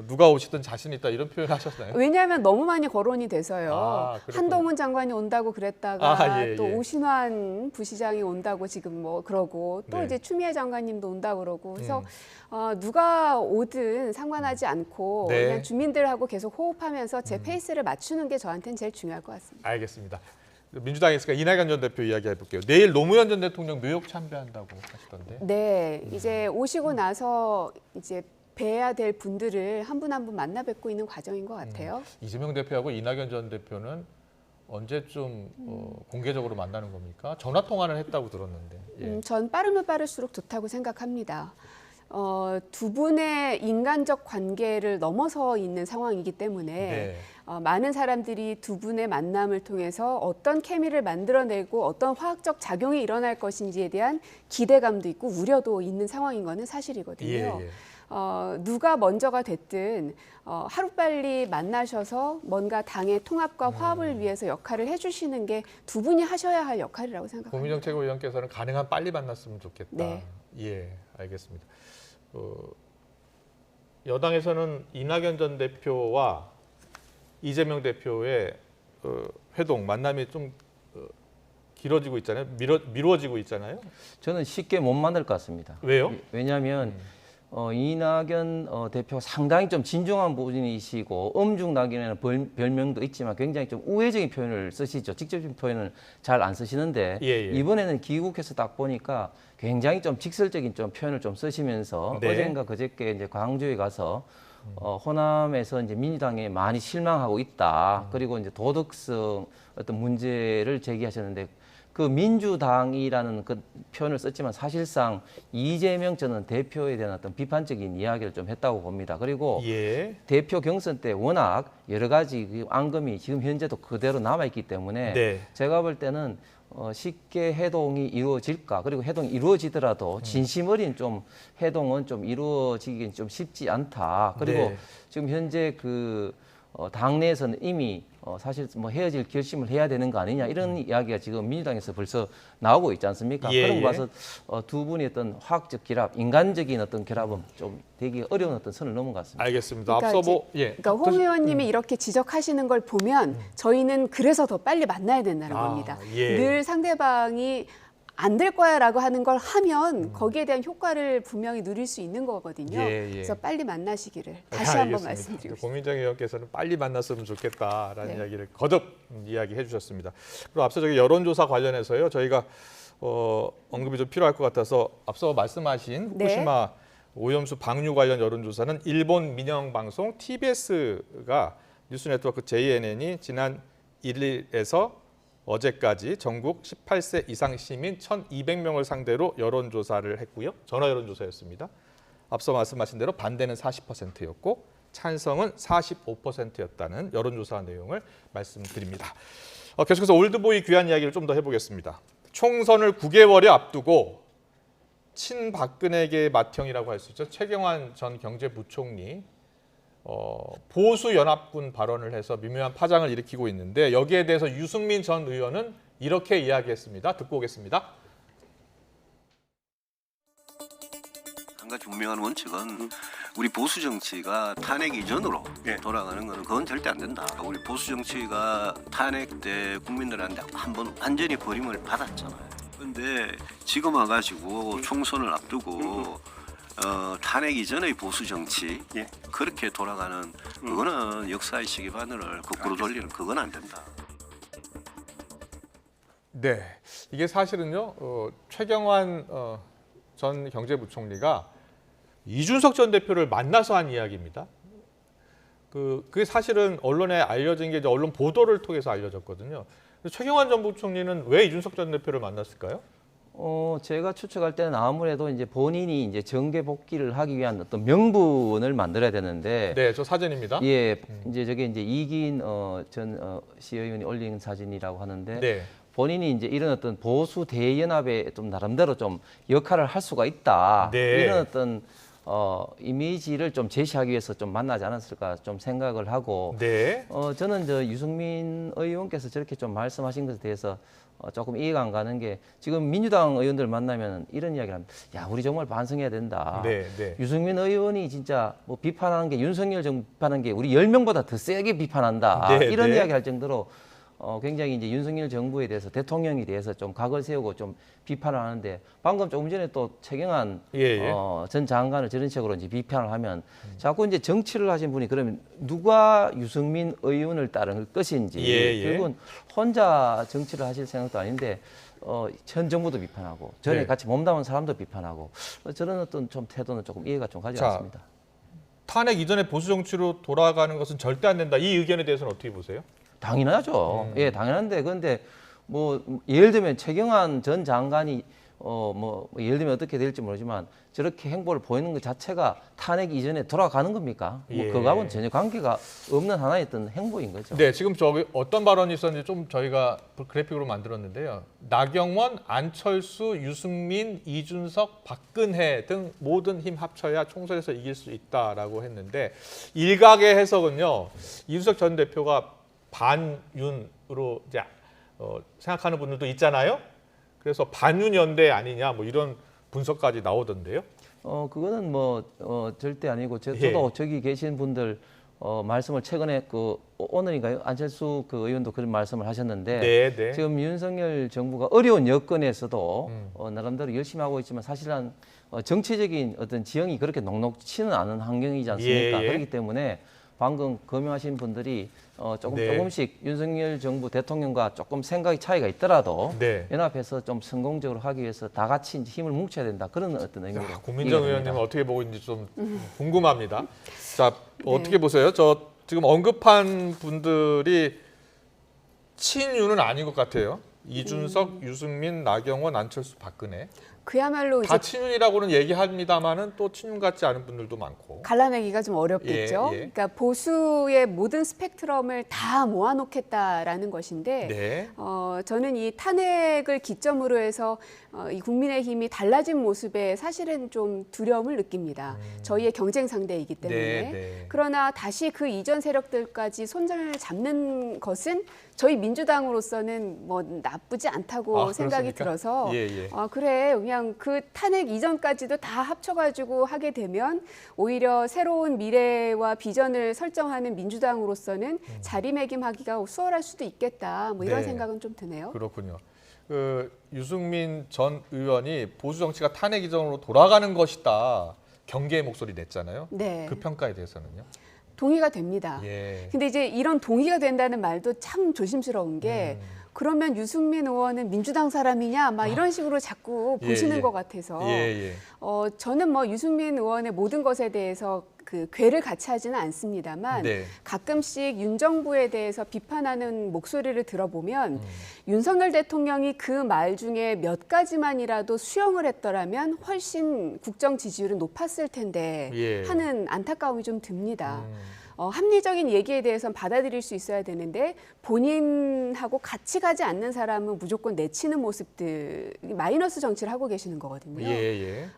누가 오시든 자신 있다 이런 표현 하셨나요? 왜냐하면 너무 많이 거론이 돼서요. 한동훈 장관이 온다고 그랬다가 또 오신환 부시장이 온다고 지금 뭐 그러고 또 이제 추미애 장관님도 온다고 그러고 그래서 누가 오든 상관하지 않고 그냥 주민들하고 계속 호흡하면서 제 페이스를 맞추는 게 저한테는 제일 중요할 것 같습니다. 알겠습니다. 민주당에 있으니까 이낙연 전 대표 이야기 해볼게요. 내일 노무현 전 대통령 뉴욕 참배한다고 하시던데. 네, 이제 오시고 나서 이제 뵈야 될 분들을 한 분 한 분 만나 뵙고 있는 과정인 것 같아요. 이재명 대표하고 이낙연 전 대표는 언제쯤 공개적으로 만나는 겁니까? 전화 통화는 했다고 들었는데. 전 빠르면 빠를수록 좋다고 생각합니다. 두 분의 인간적 관계를 넘어서 있는 상황이기 때문에 많은 사람들이 두 분의 만남을 통해서 어떤 케미를 만들어내고 어떤 화학적 작용이 일어날 것인지에 대한 기대감도 있고 우려도 있는 상황인 거는 사실이거든요. 누가 먼저가 됐든 하루빨리 만나셔서 뭔가 당의 통합과 화합을 위해서 역할을 해주시는 게 두 분이 하셔야 할 역할이라고 생각합니다. 고민정 최고위원께서는 가능한 빨리 만났으면 좋겠다. 알겠습니다. 여당에서는 이낙연 전 대표와 이재명 대표의 회동, 만남이 좀 길어지고 있잖아요. 미뤄지고 있잖아요. 저는 쉽게 못 만들 것 같습니다. 왜요? 왜냐하면 이낙연 대표가 상당히 좀 진중한 분이시고 엄중낙연이라는 별명도 있지만 굉장히 좀 우회적인 표현을 쓰시죠. 직접적인 표현을 잘 안 쓰시는데 이번에는 귀국해서 딱 보니까 굉장히 좀 직설적인 좀 표현을 좀 쓰시면서 어젠가 그저께 이제 광주에 가서 호남에서 이제 민주당에 많이 실망하고 있다. 그리고 이제 도덕성 어떤 문제를 제기하셨는데 그 민주당이라는 그 표현을 썼지만 사실상 이재명 전 대표에 대한 어떤 비판적인 이야기를 좀 했다고 봅니다. 그리고 대표 경선 때 워낙 여러 가지 그 앙금이 지금 현재도 그대로 남아있기 때문에 제가 볼 때는 쉽게 해동이 이루어질까, 그리고 해동이 이루어지더라도 진심 어린 좀 해동은 좀 이루어지기 좀 쉽지 않다. 그리고 지금 현재 그 당내에서는 이미 사실 뭐 헤어질 결심을 해야 되는 거 아니냐 이런 이야기가 지금 민주당에서 벌써 나오고 있지 않습니까? 그런 거 봐서 두 분이 어떤 화학적 결합, 인간적인 어떤 결합은 좀 되기 어려운 어떤 선을 넘은 것 같습니다. 알겠습니다. 그러니까 앞서 그러니까 홍 의원님이 이렇게 지적하시는 걸 보면 저희는 그래서 더 빨리 만나야 된다는 겁니다. 늘 상대방이 안 될 거야라고 하는 걸 하면 거기에 대한 효과를 분명히 누릴 수 있는 거거든요. 그래서 빨리 만나시기를 다시 한번 말씀드리고 싶습니다. 고민정 의원께서는 빨리 만났으면 좋겠다라는 이야기를 거듭 이야기해 주셨습니다. 그리고 앞서 저기 여론조사 관련해서요. 저희가 언급이 좀 필요할 것 같아서 앞서 말씀하신 후쿠시마 오염수 방류 관련 여론조사는 일본 민영방송 TBS가 뉴스네트워크 JNN이 지난 1일에서 어제까지 전국 18세 이상 시민 1,200명을 상대로 여론조사를 했고요. 전화 여론조사였습니다. 앞서 말씀하신 대로 반대는 40%였고 찬성은 45%였다는 여론조사 내용을 말씀드립니다. 계속해서 올드보이 귀환 이야기를 좀 더 해보겠습니다. 총선을 9개월여 앞두고 친박근혜계의 맏형이라고 할 수 있죠. 최경환 전 경제부총리 보수 연합군 발언을 해서 미묘한 파장을 일으키고 있는데 여기에 대해서 유승민 전 의원은 이렇게 이야기했습니다. 듣고 오겠습니다. 한 가지 분명한 원칙은 우리 보수 정치가 탄핵 이전으로 돌아가는 것은 그건 절대 안 된다. 우리 보수 정치가 탄핵 때 국민들한테 한번 완전히 버림을 받았잖아요. 근데 지금 와가지고 총선을 앞두고 탄핵 이전의 보수 정치 그렇게 돌아가는 그거는 역사의 시계바늘을 거꾸로 돌리는 그건 안 된다. 네, 이게 사실은요 최경환 전 경제부총리가 이준석 전 대표를 만나서 한 이야기입니다. 그게 사실은 언론에 알려진 게 이제 언론 보도를 통해서 알려졌거든요. 최경환 전 부총리는 왜 이준석 전 대표를 만났을까요? 제가 추측할 때는 아무래도 이제 본인이 이제 정계 복귀를 하기 위한 어떤 명분을 만들어야 되는데. 네, 저 사진입니다. 예, 이제 저게 이제 이긴 전 시의원이 올린 사진이라고 하는데. 본인이 이제 이런 어떤 보수 대연합에 좀 나름대로 좀 역할을 할 수가 있다. 이런 어떤 이미지를 좀 제시하기 위해서 좀 만나지 않았을까 좀 생각을 하고. 저는 저 유승민 의원께서 저렇게 좀 말씀하신 것에 대해서 조금 이해가 안 가는 게 지금 민주당 의원들 만나면 이런 이야기를 합니다. 야, 우리 정말 반성해야 된다. 유승민 의원이 진짜 뭐 비판하는 게 윤석열 정부 비판하는 게 우리 10명보다 더 세게 비판한다. 이런 이야기 할 정도로 굉장히 이제 윤석열 정부에 대해서 대통령에 대해서 좀 각을 세우고 좀 비판을 하는데 방금 조금 전에 또 최경환 전 장관을 저런 식으로 이제 비판을 하면 자꾸 이제 정치를 하신 분이 그러면 누가 유승민 의원을 따를 것인지 결국은 혼자 정치를 하실 생각도 아닌데 현 정부도 비판하고 전에 같이 몸담은 사람도 비판하고 저런 어떤 좀 태도는 조금 이해가 좀 가지 않습니다. 탄핵 이전에 보수 정치로 돌아가는 것은 절대 안 된다. 이 의견에 대해서는 어떻게 보세요? 당연하죠. 예, 당연한데 그런데 뭐 예를 들면 최경환 전 장관이 뭐 예를 들면 어떻게 될지 모르지만 저렇게 행보를 보이는 것 자체가 탄핵 이전에 돌아가는 겁니까? 뭐 그거하고는 전혀 관계가 없는 하나의 어떤 행보인 거죠. 네, 지금 저기 어떤 발언이 있었는지 좀 저희가 그래픽으로 만들었는데요. 나경원, 안철수, 유승민, 이준석, 박근혜 등 모든 힘 합쳐야 총선에서 이길 수 있다라고 했는데 일각의 해석은요. 이준석 전 대표가 반윤으로 이제 생각하는 분들도 있잖아요. 그래서 반윤 연대 아니냐 뭐 이런 분석까지 나오던데요. 그거는 뭐 절대 아니고 저도 저기 계신 분들 말씀을 최근에 오늘인가요? 안철수 의원도 그런 말씀을 하셨는데 네, 네. 지금 윤석열 정부가 어려운 여건에서도 나름대로 열심히 하고 있지만 사실은 정치적인 어떤 지형이 그렇게 녹록치는 않은 환경이지 않습니까? 예, 예. 그렇기 때문에 방금 거명하신 분들이 조금씩 윤석열 정부 대통령과 조금 생각의 차이가 있더라도 네. 연합해서 좀 성공적으로 하기 위해서 다 같이 힘을 뭉쳐야 된다. 그런 어떤 의미로. 고민정 의원님은 어떻게 보고 있는지 좀 궁금합니다. 자, 어떻게 보세요? 저 지금 언급한 분들이 친윤은 아닌 것 같아요. 이준석, 유승민, 나경원, 안철수, 박근혜. 그야말로 다 이제 친윤이라고는 얘기합니다만은 또 친윤 같지 않은 분들도 많고. 갈라내기가 좀 어렵겠죠. 예. 그러니까 보수의 모든 스펙트럼을 다 모아놓겠다라는 것인데 네. 저는 이 탄핵을 기점으로 해서 이 국민의힘이 달라진 모습에 사실은 좀 두려움을 느낍니다. 저희의 경쟁 상대이기 때문에. 네. 그러나 다시 그 이전 세력들까지 손을 잡는 것은 저희 민주당으로서는 뭐 나쁘지 않다고 생각이 그렇습니까? 들어서 예. 그래 그냥 그 탄핵 이전까지도 다 합쳐가지고 하게 되면 오히려 새로운 미래와 비전을 설정하는 민주당으로서는 자리매김하기가 수월할 수도 있겠다. 뭐 이런 네. 생각은 좀 드네요. 그렇군요. 유승민 전 의원이 보수 정치가 탄핵 이전으로 돌아가는 것이다. 경계의 목소리 냈잖아요. 네. 그 평가에 대해서는요? 동의가 됩니다. 예. 근데 이제 이런 동의가 된다는 말도 참 조심스러운 게 그러면 유승민 의원은 민주당 사람이냐 막 이런 식으로 자꾸 보시는 것 같아서 저는 뭐 유승민 의원의 모든 것에 대해서 그 궤를 같이 하지는 않습니다만 가끔씩 윤 정부에 대해서 비판하는 목소리를 들어보면 윤석열 대통령이 그 말 중에 몇 가지만이라도 수용을 했더라면 훨씬 국정 지지율은 높았을 텐데 하는 안타까움이 좀 듭니다. 합리적인 얘기에 대해서는 받아들일 수 있어야 되는데 본인하고 같이 가지 않는 사람은 무조건 내치는 모습들, 마이너스 정치를 하고 계시는 거거든요.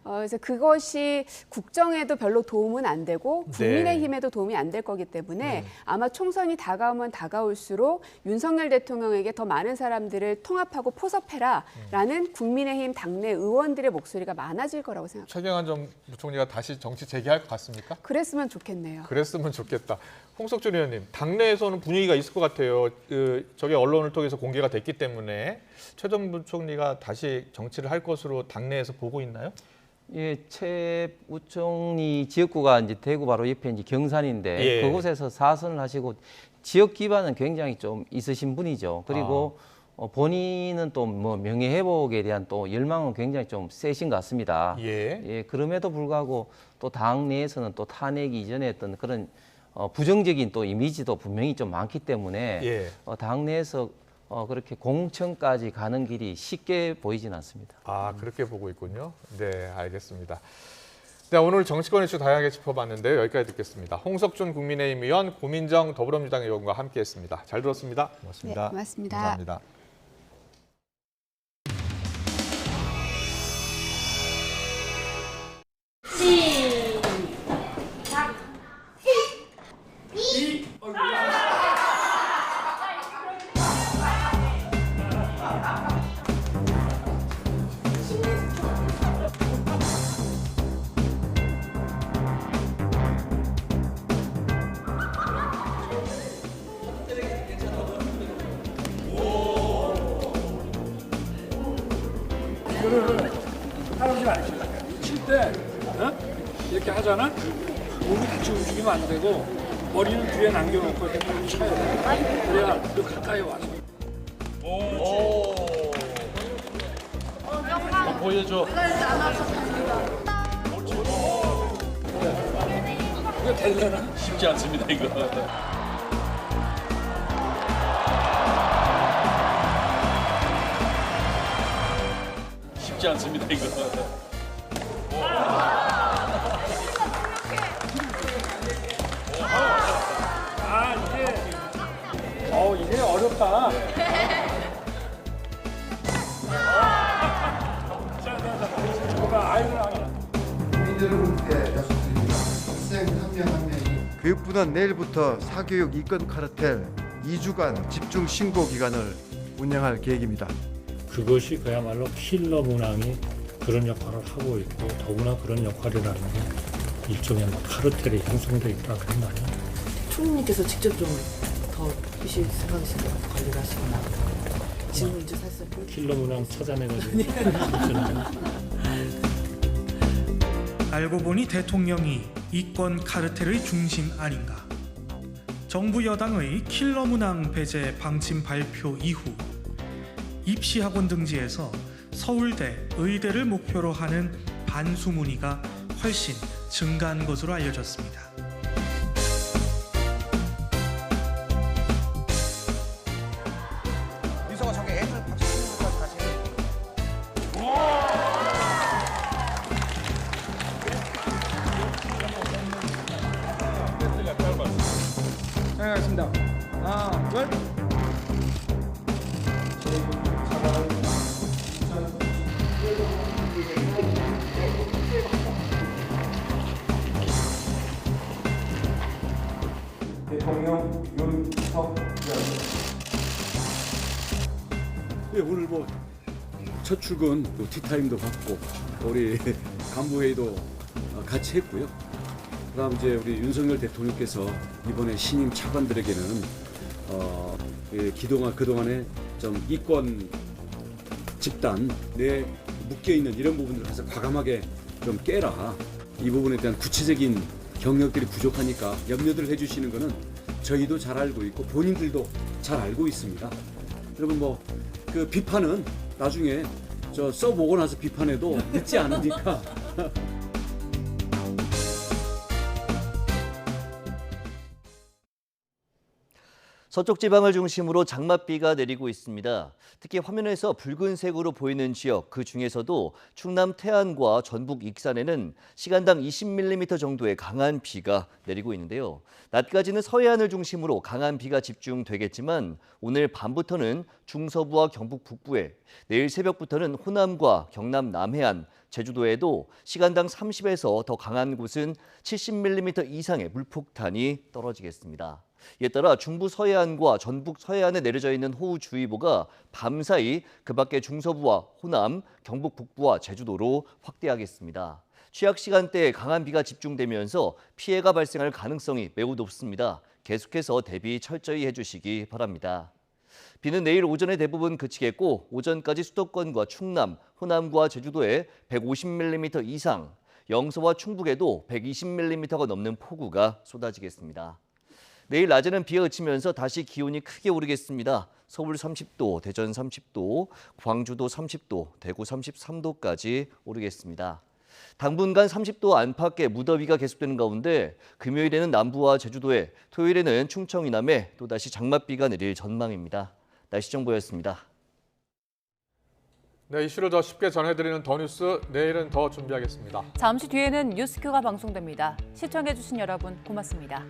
그래서 그것이 국정에도 별로 도움은 안 되고 국민의힘에도 도움이 안 될 거기 때문에 아마 총선이 다가오면 다가올수록 윤석열 대통령에게 더 많은 사람들을 통합하고 포섭해라라는 국민의힘 당내 의원들의 목소리가 많아질 거라고 생각합니다. 최경환 전 부총리가 다시 정치 재개할 것 같습니까? 그랬으면 좋겠네요. 그랬으면 좋겠다. 홍석준 의원님, 당내에서는 분위기가 있을 것 같아요. 저게 언론을 통해서 공개가 됐기 때문에 최 전 부총리가 다시 정치를 할 것으로 당내에서 보고 있나요? 예, 최 부총리 지역구가 이제 대구 바로 옆에 이제 경산인데 그곳에서 4선을 하시고 지역 기반은 굉장히 좀 있으신 분이죠. 그리고 본인은 또 뭐 명예 회복에 대한 또 열망은 굉장히 좀 세신 것 같습니다. 그럼에도 불구하고 또 당 내에서는 또 탄핵 이전에 어떤 그런 부정적인 또 이미지도 분명히 좀 많기 때문에 당 내에서 그렇게 공천까지 가는 길이 쉽게 보이진 않습니다. 그렇게 보고 있군요. 네, 알겠습니다. 네, 오늘 정치권 이슈 다양하게 짚어봤는데요. 여기까지 듣겠습니다. 홍석준 국민의힘 의원, 고민정 더불어민주당 의원과 함께했습니다. 잘 들었습니다. 고맙습니다. 네, 고맙습니다. 감사합니다. 이거를 할아버지가 안 치려. 칠 때 이렇게 하잖아. 몸이 같이 움직이면 안 되고 머리는 뒤에 남겨놓고 이렇게 쳐야 돼. 그래야 또 가까이 와서. 보여줘. 이거 되려나? 쉽지 않습니다 이거. 쉽지 않습니다 이거. 이게 어렵다. 교육부는 내일부터 사교육 이권 카르텔 2주간 집중 신고 기간을 운영할 계획입니다. 그것이 그야말로 킬러 문항이 그런 역할을 하고 있고 더구나 그런 역할이라는 게 일종의 카르텔이 형성되어 있다 그런 말이에요. 총리님께서 직접 좀 더 피실 생각이신 것 같아 관리를 하시거나 지금 이제 사실 킬러 문항 찾아내가지고 알고 보니 대통령이 이권 카르텔의 중심 아닌가. 정부 여당의 킬러 문항 배제 방침 발표 이후 입시학원 등지에서 서울대, 의대를 목표로 하는 반수 문의가 훨씬 증가한 것으로 알려졌습니다. 유서가 저게 애들 밥 시키는 것까지 같이 해. 생각하겠습니다. 하나, 둘. 대통령 윤석열. 예, 오늘 뭐 첫 출근 또 티타임도 받고 우리 간부회의도 같이 했고요. 그다음 이제 우리 윤석열 대통령께서 이번에 신임 차관들에게는 그동안에 좀 이권 집단 내에 묶여 있는 이런 부분들을 가서 과감하게 좀 깨라. 이 부분에 대한 구체적인 경력들이 부족하니까 염려들 해주시는 거는 저희도 잘 알고 있고 본인들도 잘 알고 있습니다. 여러분 뭐 그 비판은 나중에 저 써보고 나서 비판해도 늦지 않으니까. 서쪽 지방을 중심으로 장맛비가 내리고 있습니다. 특히 화면에서 붉은색으로 보이는 지역, 그 중에서도 충남 태안과 전북 익산에는 시간당 20mm 정도의 강한 비가 내리고 있는데요. 낮까지는 서해안을 중심으로 강한 비가 집중되겠지만 오늘 밤부터는 중서부와 경북 북부에, 내일 새벽부터는 호남과 경남 남해안, 제주도에도 시간당 30에서 더 강한 곳은 70mm 이상의 물폭탄이 떨어지겠습니다. 이에 따라 중부 서해안과 전북 서해안에 내려져 있는 호우주의보가 밤사이 그 밖에 중서부와 호남, 경북 북부와 제주도로 확대하겠습니다. 취약 시간대에 강한 비가 집중되면서 피해가 발생할 가능성이 매우 높습니다. 계속해서 대비 철저히 해주시기 바랍니다. 비는 내일 오전에 대부분 그치겠고 오전까지 수도권과 충남, 호남과 제주도에 150mm 이상, 영서와 충북에도 120mm가 넘는 폭우가 쏟아지겠습니다. 내일 낮에는 비가 그치면서 다시 기온이 크게 오르겠습니다. 서울 30도, 대전 30도, 광주도 30도, 대구 33도까지 오르겠습니다. 당분간 30도 안팎의 무더위가 계속되는 가운데 금요일에는 남부와 제주도에, 토요일에는 충청 이남에 또다시 장맛비가 내릴 전망입니다. 날씨 정보였습니다. 네, 이슈를 더 쉽게 전해드리는 더 뉴스, 내일은 더 준비하겠습니다. 잠시 뒤에는 뉴스큐가 방송됩니다. 시청해주신 여러분 고맙습니다.